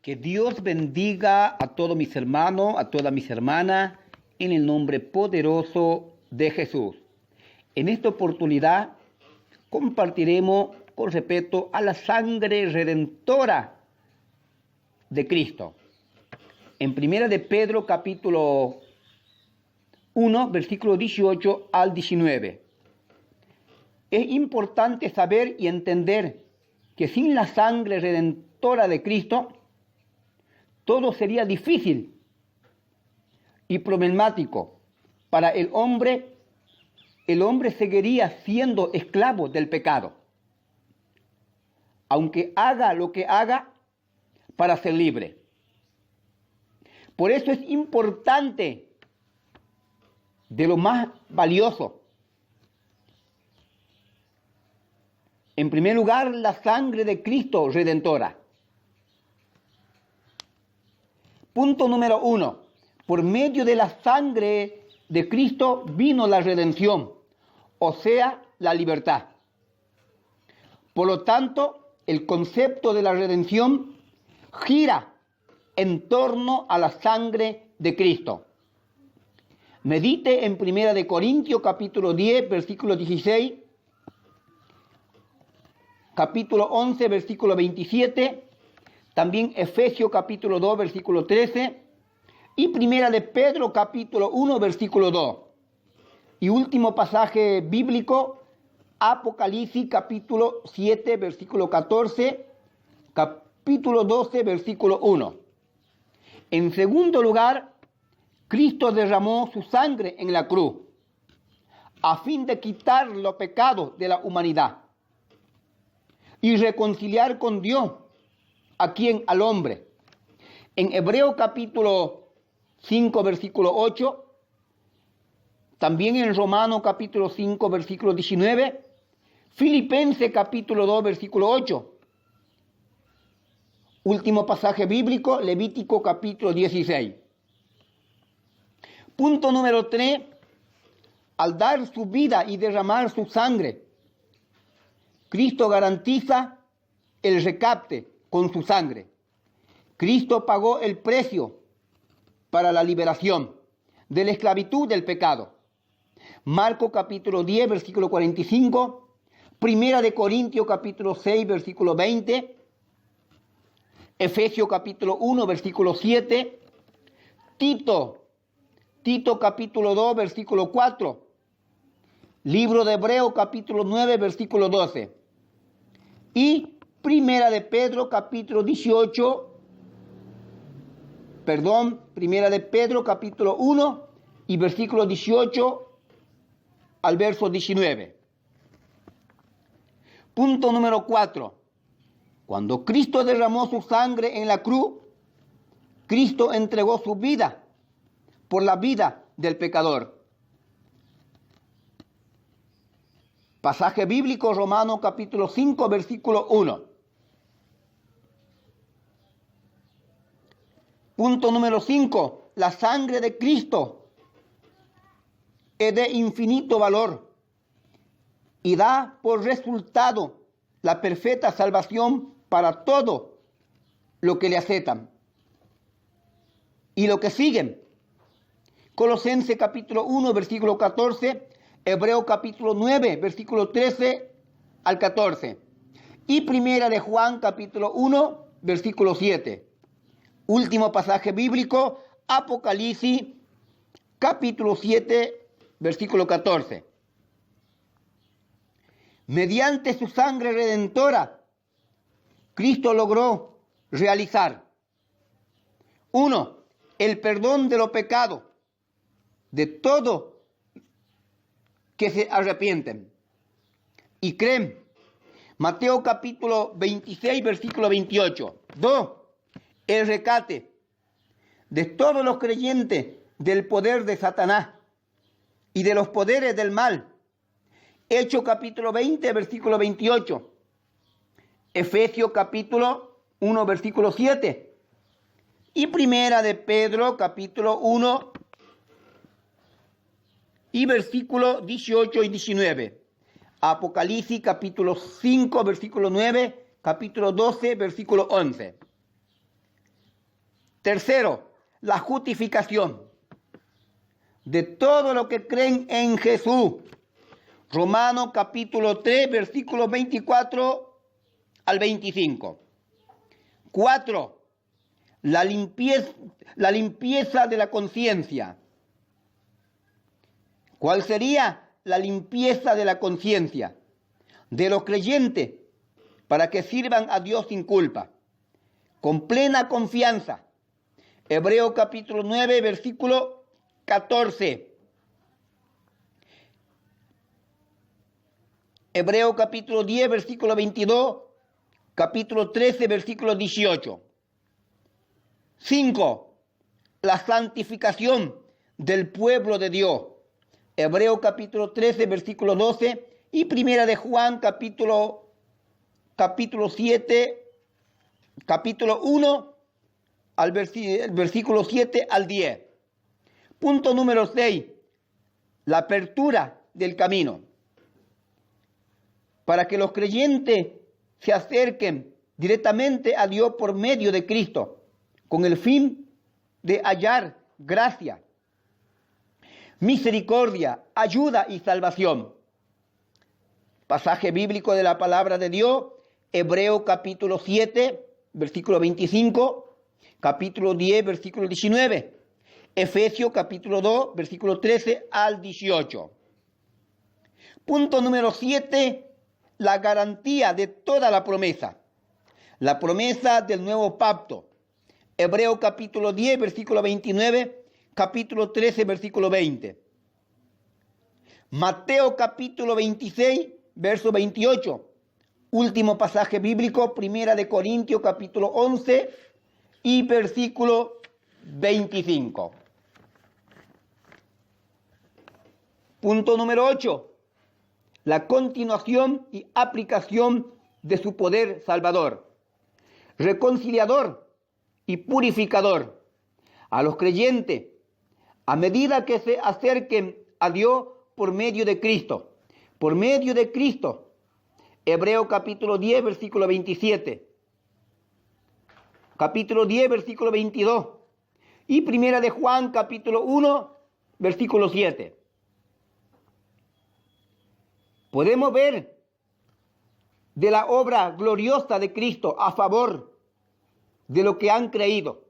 Que Dios bendiga a todos mis hermanos, a todas mis hermanas, en el nombre poderoso de Jesús. En esta oportunidad compartiremos con respecto a la sangre redentora de Cristo. En 1 de Pedro capítulo 1, versículo 18 al 19. Es importante saber y entender que sin la sangre redentora de Cristo, todo sería difícil y problemático para el hombre. El hombre seguiría siendo esclavo del pecado, aunque haga lo que haga para ser libre. Por eso es importante, de lo más valioso, en primer lugar, la sangre de Cristo redentora. Punto número 1. Por medio de la sangre de Cristo vino la redención, o sea, la libertad. Por lo tanto, el concepto de la redención gira en torno a la sangre de Cristo. Medite en 1 de Corintios capítulo 10, versículo 16, capítulo 11, versículo 27, también Efesios capítulo 2, versículo 13, y 1 de Pedro capítulo 1, versículo 2. Y último pasaje bíblico, Apocalipsis capítulo 7, versículo 14, capítulo 12, versículo 1. En segundo lugar, Cristo derramó su sangre en la cruz, a fin de quitar los pecados de la humanidad y reconciliar con Dios al hombre. En Hebreos capítulo 5, versículo 8, también en Romanos capítulo 5, versículo 19, Filipenses capítulo 2, versículo 8. Último pasaje bíblico, Levítico capítulo 16. Punto número 3. Al dar su vida y derramar su sangre, Cristo garantiza el rescate con su sangre. Cristo pagó el precio para la liberación de la esclavitud del pecado. Marcos capítulo 10, versículo 45, 1 de Corintios capítulo 6, versículo 20, Efesios capítulo 1, versículo 7, Tito capítulo 2, versículo 4, libro de Hebreos capítulo 9, versículo 12, y 1 de Pedro capítulo 1 y versículo 18 al verso 19. Punto número 4. Cuando Cristo derramó su sangre en la cruz, Cristo entregó su vida por la vida del pecador. Pasaje bíblico, Romanos capítulo 5, versículo 1. Punto número 5. La sangre de Cristo es de infinito valor y da por resultado la perfecta salvación para todo lo que le aceptan y lo que siguen. Colosenses capítulo 1, versículo 14, Hebreos capítulo 9, versículo 13 al 14, y 1 de Juan capítulo 1, versículo 7. Último pasaje bíblico, Apocalipsis capítulo 7, versículo 14. Mediante su sangre redentora, Cristo logró realizar 1. El perdón de los pecados de todos que se arrepienten y creen. Mateo capítulo 26, versículo 28. 2. El rescate de todos los creyentes del poder de Satanás y de los poderes del mal. Hechos capítulo 20, versículo 28. Efesios capítulo 1, versículo 7. Y 1 de Pedro capítulo 1 y versículo 18 y 19. Apocalipsis capítulo 5, versículo 9, capítulo 12, versículo 11. Tercero, la justificación de todo lo que creen en Jesús. Romanos capítulo 3, versículos 24 al 25. 4. La limpieza de la conciencia. ¿Cuál sería la limpieza de la conciencia de los creyentes para que sirvan a Dios sin culpa, con plena confianza? Hebreos capítulo 9, versículo 14. Hebreos capítulo 10, versículo 22, capítulo 13, versículo 18. 5. La santificación del pueblo de Dios. Hebreos capítulo 13, versículo 12 y Primera de Juan capítulo 7, capítulo 1, al versículo 7 al 10. Punto número 6. La apertura del camino. Para que los creyentes se acerquen directamente a Dios por medio de Cristo, con el fin de hallar gracia, misericordia, ayuda y salvación. Pasaje bíblico de la palabra de Dios, Hebreos capítulo 7, versículo 25, capítulo 10, versículo 19, Efesios capítulo 2, versículo 13 al 18. Punto número 7. La garantía de toda la promesa. La promesa del nuevo pacto. Hebreos capítulo 10, versículo 29, capítulo 13, versículo 20. Mateo capítulo 26, verso 28. Último pasaje bíblico, Primera de Corintios capítulo 11 y versículo 25. Punto número 8. La continuación y aplicación de su poder salvador, reconciliador y purificador a los creyentes a medida que se acerquen a Dios por medio de Cristo. Por medio de Cristo. Hebreos capítulo 10, versículo 27. Capítulo 10, versículo 22. Y Primera de Juan capítulo 1, versículo 7. Podemos ver de la obra gloriosa de Cristo a favor de lo que han creído,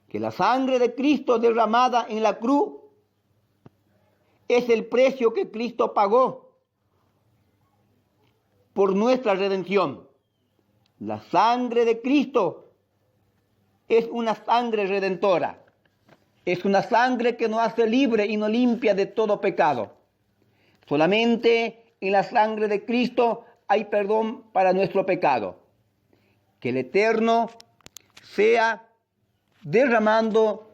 que la sangre de Cristo derramada en la cruz es el precio que Cristo pagó por nuestra redención. La sangre de Cristo es una sangre redentora, es una sangre que nos hace libre y nos limpia de todo pecado. Solamente en la sangre de Cristo hay perdón para nuestro pecado. Que el Eterno sea derramando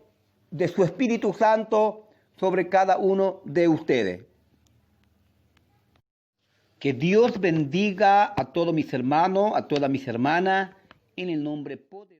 de su Espíritu Santo sobre cada uno de ustedes. Que Dios bendiga a todos mis hermanos, a todas mis hermanas, en el nombre poderoso.